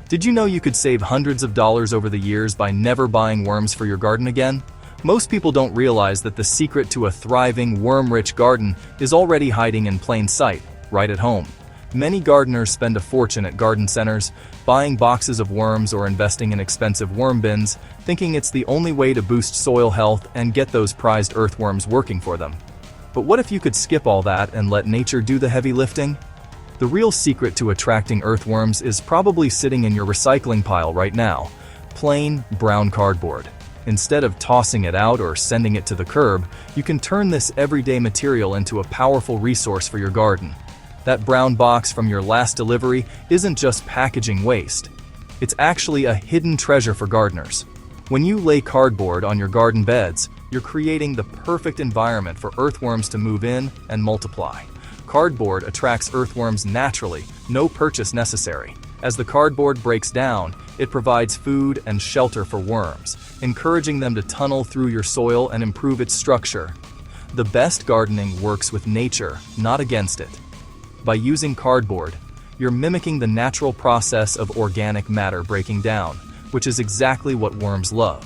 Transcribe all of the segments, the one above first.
Did you know you could save hundreds of dollars over the years by never buying worms for your garden again? Most people don't realize that the secret to a thriving, worm-rich garden is already hiding in plain sight, right at home. Many gardeners spend a fortune at garden centers, buying boxes of worms or investing in expensive worm bins, thinking it's the only way to boost soil health and get those prized earthworms working for them. But what if you could skip all that and let nature do the heavy lifting? The real secret to attracting earthworms is probably sitting in your recycling pile right now: plain, brown cardboard. Instead of tossing it out or sending it to the curb, you can turn this everyday material into a powerful resource for your garden. That brown box from your last delivery isn't just packaging waste. It's actually a hidden treasure for gardeners. When you lay cardboard on your garden beds, you're creating the perfect environment for earthworms to move in and multiply. Cardboard attracts earthworms naturally, no purchase necessary. As the cardboard breaks down, it provides food and shelter for worms, encouraging them to tunnel through your soil and improve its structure. The best gardening works with nature, not against it. By using cardboard, you're mimicking the natural process of organic matter breaking down, which is exactly what worms love.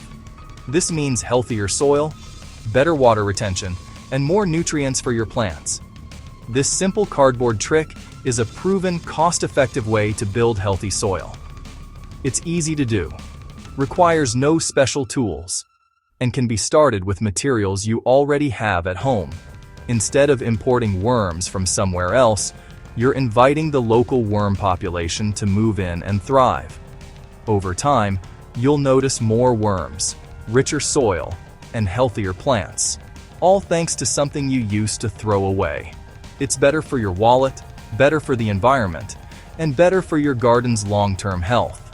This means healthier soil, better water retention, and more nutrients for your plants. This simple cardboard trick is a proven, cost-effective way to build healthy soil. It's easy to do, requires no special tools, and can be started with materials you already have at home. Instead of importing worms from somewhere else, you're inviting the local worm population to move in and thrive. Over time, you'll notice more worms, richer soil, and healthier plants, all thanks to something you used to throw away. It's better for your wallet, better for the environment, and better for your garden's long-term health.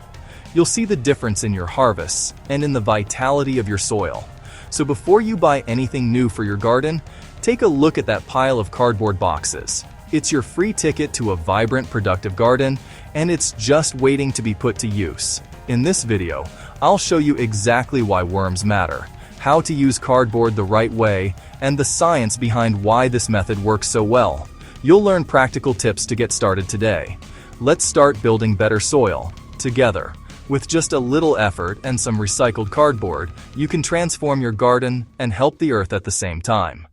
You'll see the difference in your harvests and in the vitality of your soil. So before you buy anything new for your garden, take a look at that pile of cardboard boxes. It's your free ticket to a vibrant, productive garden, and it's just waiting to be put to use. In this video, I'll show you exactly why worms matter, how to use cardboard the right way, and the science behind why this method works so well. You'll learn practical tips to get started today. Let's start building better soil together. With just a little effort and some recycled cardboard, you can transform your garden and help the earth at the same time.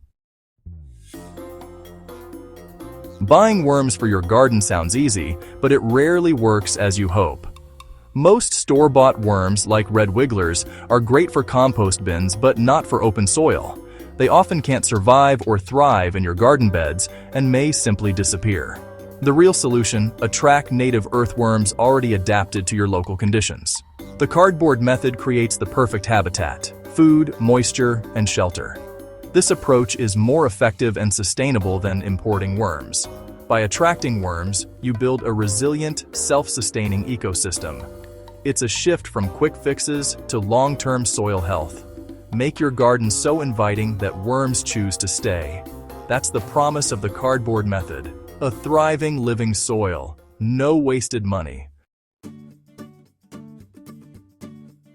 Buying worms for your garden sounds easy, but it rarely works as you hope. Most store-bought worms, like red wigglers, are great for compost bins but not for open soil. They often can't survive or thrive in your garden beds and may simply disappear. The real solution: attract native earthworms already adapted to your local conditions. The cardboard method creates the perfect habitat: food, moisture, and shelter. This approach is more effective and sustainable than importing worms. By attracting worms, you build a resilient, self-sustaining ecosystem. It's a shift from quick fixes to long-term soil health. Make your garden so inviting that worms choose to stay. That's the promise of the cardboard method: a thriving, living soil, no wasted money.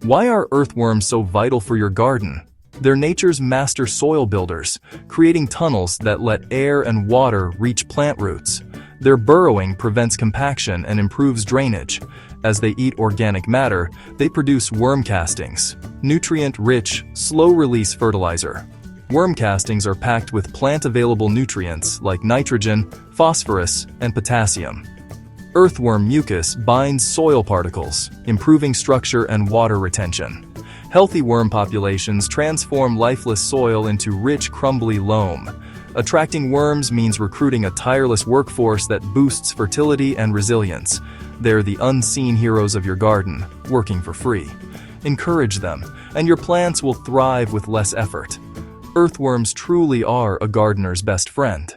Why are earthworms so vital for your garden? They're nature's master soil builders, creating tunnels that let air and water reach plant roots. Their burrowing prevents compaction and improves drainage. As they eat organic matter, they produce worm castings, nutrient-rich, slow-release fertilizer. Worm castings are packed with plant-available nutrients like nitrogen, phosphorus, and potassium. Earthworm mucus binds soil particles, improving structure and water retention. Healthy worm populations transform lifeless soil into rich, crumbly loam. Attracting worms means recruiting a tireless workforce that boosts fertility and resilience. They're the unseen heroes of your garden, working for free. Encourage them, and your plants will thrive with less effort. Earthworms truly are a gardener's best friend.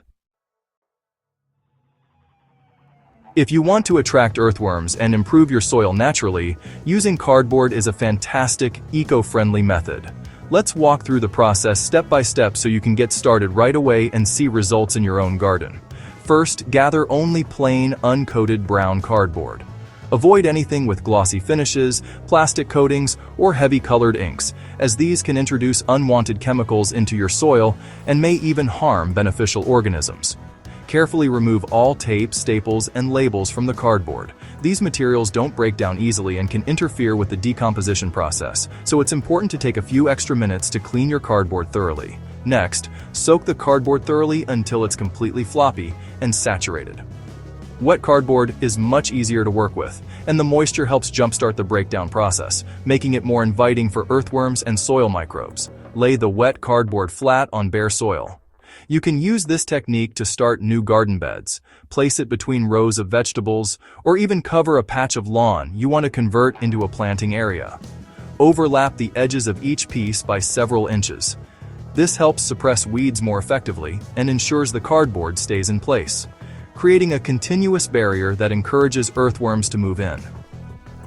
If you want to attract earthworms and improve your soil naturally, using cardboard is a fantastic, eco-friendly method. Let's walk through the process step by step so you can get started right away and see results in your own garden. First, gather only plain, uncoated brown cardboard. Avoid anything with glossy finishes, plastic coatings, or heavy colored inks, as these can introduce unwanted chemicals into your soil and may even harm beneficial organisms. Carefully remove all tape, staples, and labels from the cardboard. These materials don't break down easily and can interfere with the decomposition process, so it's important to take a few extra minutes to clean your cardboard thoroughly. Next, soak the cardboard thoroughly until it's completely floppy and saturated. Wet cardboard is much easier to work with, and the moisture helps jumpstart the breakdown process, making it more inviting for earthworms and soil microbes. Lay the wet cardboard flat on bare soil. You can use this technique to start new garden beds, place it between rows of vegetables, or even cover a patch of lawn you want to convert into a planting area. Overlap the edges of each piece by several inches. This helps suppress weeds more effectively and ensures the cardboard stays in place, creating a continuous barrier that encourages earthworms to move in.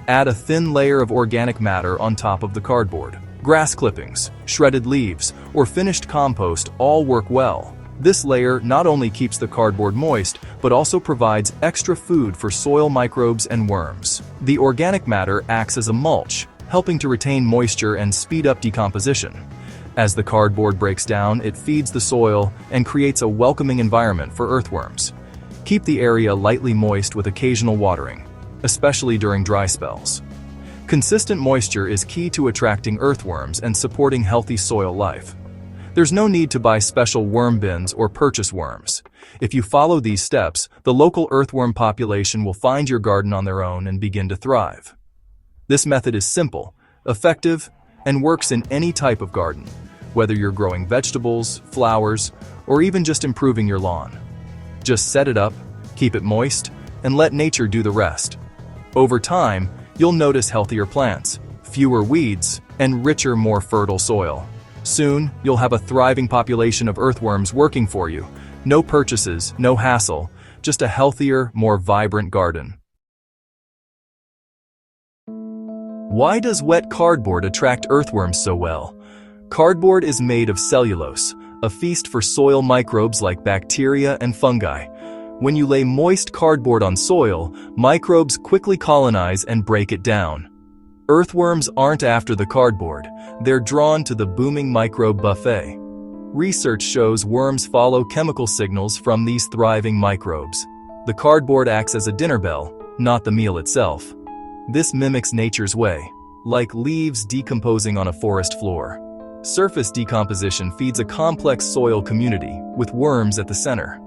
Add a thin layer of organic matter on top of the cardboard. Grass clippings, shredded leaves, or finished compost all work well. This layer not only keeps the cardboard moist, but also provides extra food for soil microbes and worms. The organic matter acts as a mulch, helping to retain moisture and speed up decomposition. As the cardboard breaks down, it feeds the soil and creates a welcoming environment for earthworms. Keep the area lightly moist with occasional watering, especially during dry spells. Consistent moisture is key to attracting earthworms and supporting healthy soil life. There's no need to buy special worm bins or purchase worms. If you follow these steps, the local earthworm population will find your garden on their own and begin to thrive. This method is simple, effective, and works in any type of garden, whether you're growing vegetables, flowers, or even just improving your lawn. Just set it up, keep it moist, and let nature do the rest. Over time, you'll notice healthier plants, fewer weeds, and richer, more fertile soil. Soon, you'll have a thriving population of earthworms working for you. No purchases, no hassle, just a healthier, more vibrant garden. Why does wet cardboard attract earthworms so well? Cardboard is made of cellulose, a feast for soil microbes like bacteria and fungi. When you lay moist cardboard on soil, microbes quickly colonize and break it down. Earthworms aren't after the cardboard, they're drawn to the booming microbe buffet. Research shows worms follow chemical signals from these thriving microbes. The cardboard acts as a dinner bell, not the meal itself. This mimics nature's way, like leaves decomposing on a forest floor. Surface decomposition feeds a complex soil community, with worms at the center.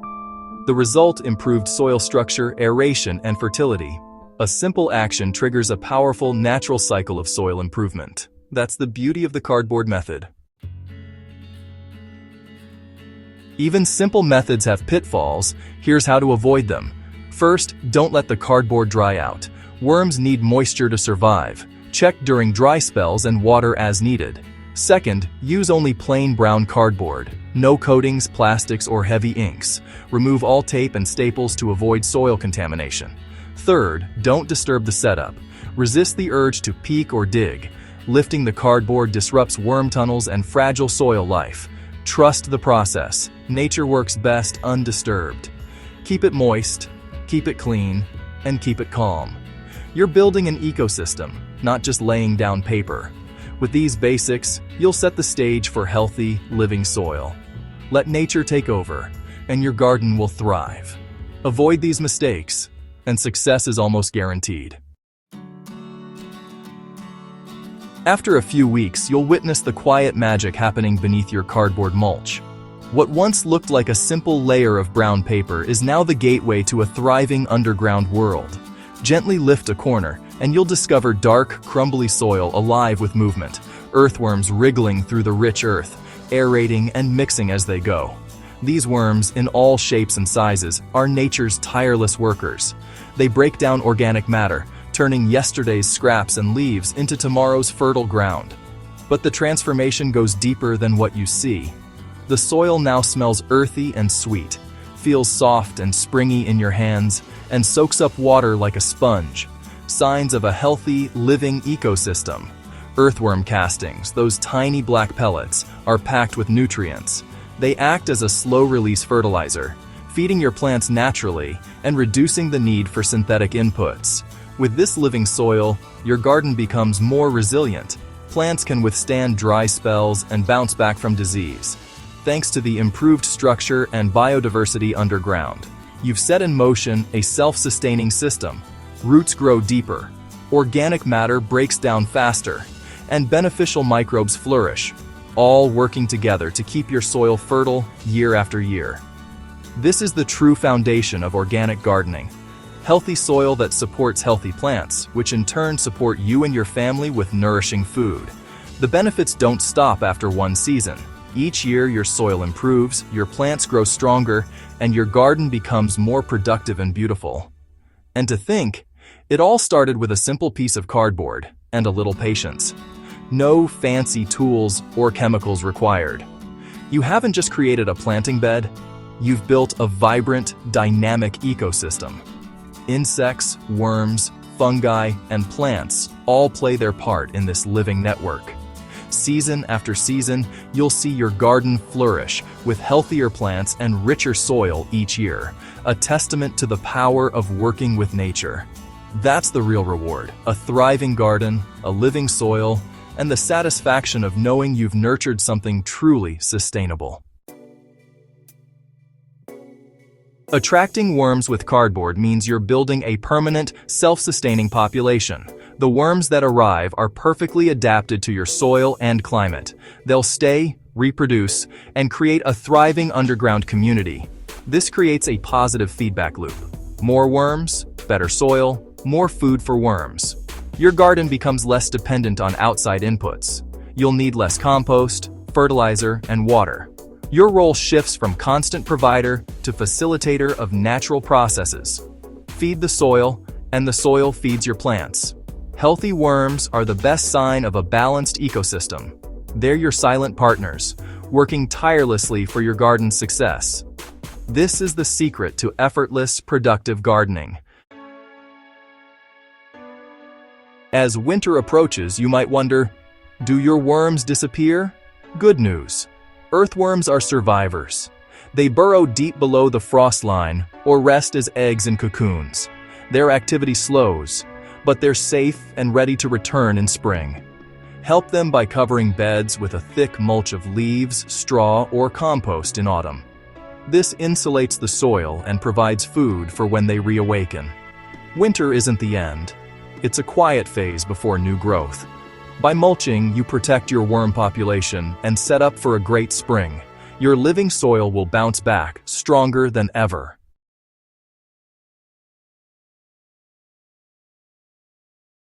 The result: improved soil structure, aeration, and fertility. A simple action triggers a powerful natural cycle of soil improvement. That's the beauty of the cardboard method. Even simple methods have pitfalls. Here's how to avoid them. First, don't let the cardboard dry out. Worms need moisture to survive. Check during dry spells and water as needed. Second, use only plain brown cardboard. No coatings, plastics, or heavy inks. Remove all tape and staples to avoid soil contamination. Third, don't disturb the setup. Resist the urge to peek or dig. Lifting the cardboard disrupts worm tunnels and fragile soil life. Trust the process. Nature works best undisturbed. Keep it moist, keep it clean, and keep it calm. You're building an ecosystem, not just laying down paper. With these basics, you'll set the stage for healthy, living soil. Let nature take over, and your garden will thrive. Avoid these mistakes, and success is almost guaranteed. After a few weeks, you'll witness the quiet magic happening beneath your cardboard mulch. What once looked like a simple layer of brown paper is now the gateway to a thriving underground world. Gently lift a corner, and you'll discover dark, crumbly soil alive with movement, earthworms wriggling through the rich earth, aerating and mixing as they go. These worms, in all shapes and sizes, are nature's tireless workers. They break down organic matter, turning yesterday's scraps and leaves into tomorrow's fertile ground. But the transformation goes deeper than what you see. The soil now smells earthy and sweet, feels soft and springy in your hands, and soaks up water like a sponge. Signs of a healthy, living ecosystem. Earthworm castings, those tiny black pellets, are packed with nutrients. They act as a slow-release fertilizer, feeding your plants naturally and reducing the need for synthetic inputs. With this living soil, your garden becomes more resilient. Plants can withstand dry spells and bounce back from disease, thanks to the improved structure and biodiversity underground. You've set in motion a self-sustaining system. Roots grow deeper, organic matter breaks down faster, and beneficial microbes flourish, all working together to keep your soil fertile year after year. This is the true foundation of organic gardening. Healthy soil that supports healthy plants, which in turn support you and your family with nourishing food. The benefits don't stop after one season. Each year your soil improves, your plants grow stronger, and your garden becomes more productive and beautiful. And to think, it all started with a simple piece of cardboard and a little patience. No fancy tools or chemicals required. You haven't just created a planting bed, you've built a vibrant, dynamic ecosystem. Insects, worms, fungi, and plants all play their part in this living network. Season after season, you'll see your garden flourish with healthier plants and richer soil each year, a testament to the power of working with nature. That's the real reward: a thriving garden, a living soil, and the satisfaction of knowing you've nurtured something truly sustainable. Attracting worms with cardboard means you're building a permanent, self-sustaining population. The worms that arrive are perfectly adapted to your soil and climate. They'll stay, reproduce, and create a thriving underground community. This creates a positive feedback loop. More worms, better soil, more food for worms. Your garden becomes less dependent on outside inputs. You'll need less compost, fertilizer, and water. Your role shifts from constant provider to facilitator of natural processes. Feed the soil, and the soil feeds your plants. Healthy worms are the best sign of a balanced ecosystem. They're your silent partners, working tirelessly for your garden's success. This is the secret to effortless, productive gardening. As winter approaches, you might wonder, do your worms disappear? Good news. Earthworms are survivors. They burrow deep below the frost line or rest as eggs in cocoons. Their activity slows, but they're safe and ready to return in spring. Help them by covering beds with a thick mulch of leaves, straw, or compost in autumn. This insulates the soil and provides food for when they reawaken. Winter isn't the end. It's a quiet phase before new growth. By mulching, you protect your worm population and set up for a great spring. Your living soil will bounce back, stronger than ever.